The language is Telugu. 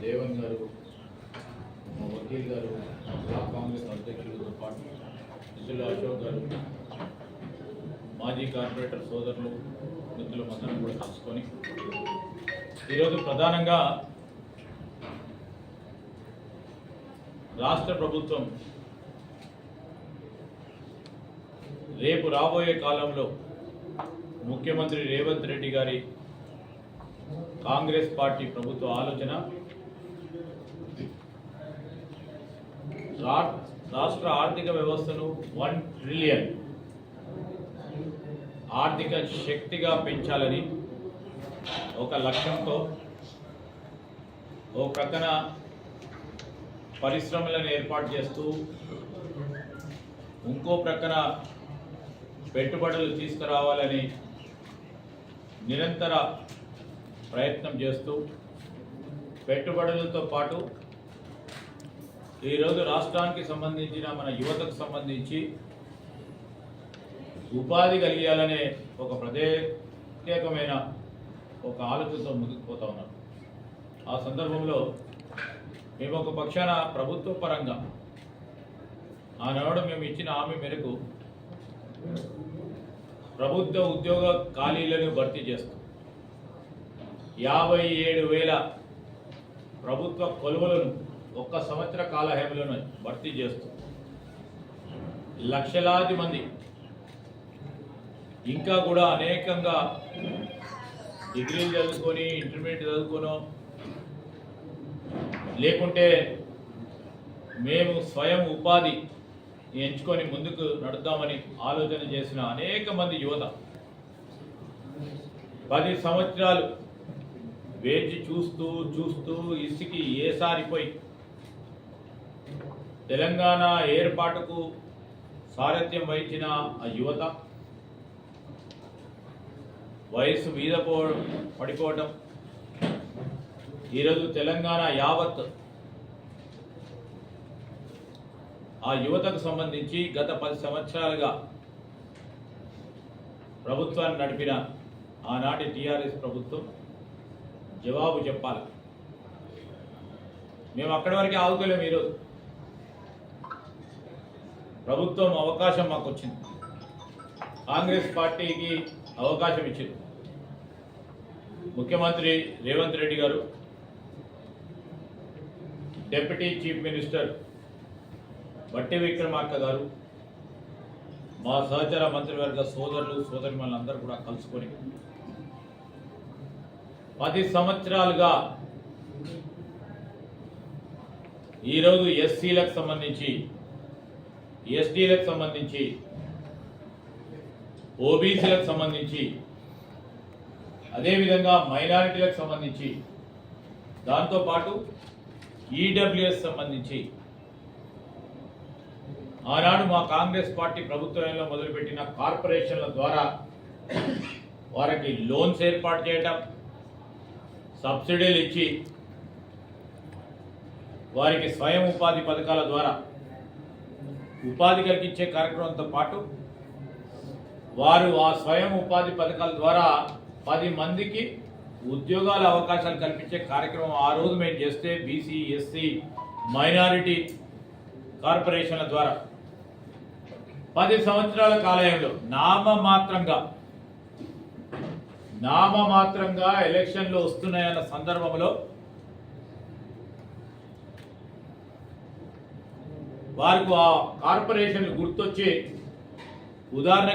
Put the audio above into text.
దేవన్ గారు, మా వకీల్ గారు, బ్లాక్ కాంగ్రెస్ అధ్యక్షులతో పాటు మిత్రులు అశోక్ గారు, మాజీ కార్పొరేటర్ సోదరులు, మిత్రులు అందరం కూడా కలుసుకొని ఈరోజు ప్రధానంగా రాష్ట్ర ప్రభుత్వం రేపు రాబోయే కాలంలో ముఖ్యమంత్రి రేవంత్ రెడ్డి గారి కాంగ్రెస్ పార్టీ ప్రభుత్వ ఆలోచన రాష్ట్ర ఆర్థిక వ్యవస్థను 1 ట్రిలియన్ ఆర్థిక శక్తిగా పెంచాలని ఒక లక్ష్యంతో ఓ ప్రక్కన పరిశ్రమలను ఏర్పాటు చేస్తూ ఇంకో ప్రక్కన పెట్టుబడులు తీసుకురావాలని నిరంతర ప్రయత్నం చేస్తూ పెట్టుబడులతో పాటు ఈరోజు రాష్ట్రానికి సంబంధించిన మన యువతకు సంబంధించి ఉపాధి కలిగాలనే ఒక ప్రత్యేకమైన ఒక ఆలోచనతో ముందుకు పోతా ఉన్నాం. ఆ సందర్భంలో మేము ఒక పక్షాన ప్రభుత్వ పరంగా ఆనాడు మేము ఇచ్చిన హామీ మేరకు ప్రభుత్వ ఉద్యోగ ఖాళీలను భర్తీ చేస్తాం. 57,000 ప్రభుత్వ కొలువులను ఒక్క సంవత్సర కాల వ్యవధిలోనే భర్తీ చేస్తూ లక్షలాది మంది ఇంకా కూడా అనేకంగా డిగ్రీలు చదువుకొని ఇంటర్మీడియట్ చదువుకోనో లేకుంటే మేము స్వయం ఉపాధి ఎంచుకొని ముందుకు నడుద్దామని ఆలోచన చేసిన అనేక మంది యువత 10 సంవత్సరాలు వేచి చూస్తూ ఇసికి ఏసారిపోయి తెలంగాణ ఏర్పాటుకు సారథ్యం వహించిన ఆ యువత వయసు మీద పడిపోవటం, ఈరోజు తెలంగాణ యావత్ ఆ యువతకు సంబంధించి గత 10 సంవత్సరాలుగా ప్రభుత్వాన్ని నడిపిన ఆనాటి టీఆర్ఎస్ ప్రభుత్వం జవాబు చెప్పాలి. మేము అక్కడి వరకే ఆగుకోలేము. ఈరోజు ప్రభుత్వం అవకాశం మాకు వచ్చింది, కాంగ్రెస్ పార్టీకి అవకాశం ఇచ్చింది. ముఖ్యమంత్రి రేవంత్ రెడ్డి గారు, డిప్యూటీ చీఫ్ మినిస్టర్ బట్టి విక్రమార్క గారు, మా సహచర మంత్రివర్గ సోదరులు సోదరిమణులందరూ కూడా కలుసుకొని 10 సంవత్సరాలుగా ఈరోజు ఎస్సీలకు సంబంధించి, ఎస్టీలకు సంబంధించి, ఓబీసీలకు సంబంధించి, అదేవిధంగా మైనారిటీలకు సంబంధించి, దాంతోపాటు ఈడబ్ల్యూఎస్ సంబంధించి ఆనాడు మా కాంగ్రెస్ పార్టీ ప్రభుత్వంలో మొదలుపెట్టిన కార్పొరేషన్ల ద్వారా వారికి లోన్స్ ఏర్పాటు చేయటం, సబ్సిడీలు ఇచ్చి వారికి స్వయం ఉపాధి పథకాల ద్వారా ఉపాధి కలిగించే కార్యక్రమంతో పాటు వారు ఆ స్వయం ఉపాధి పథకాల ద్వారా 10 మందికి ఉద్యోగాల అవకాశాలు కల్పించే కార్యక్రమం ఆ రోజు మేము చేస్తే బీసీ, ఎస్సీ, మైనారిటీ కార్పొరేషన్ల ద్వారా 10 సంవత్సరాల కాలంలో నామమాత్రంగా ఎలక్షన్లు వస్తున్నాయన్న సందర్భంలో వారికి ఆ కార్పొరేషన్లు గుర్తొచ్చి ఉదాహరణ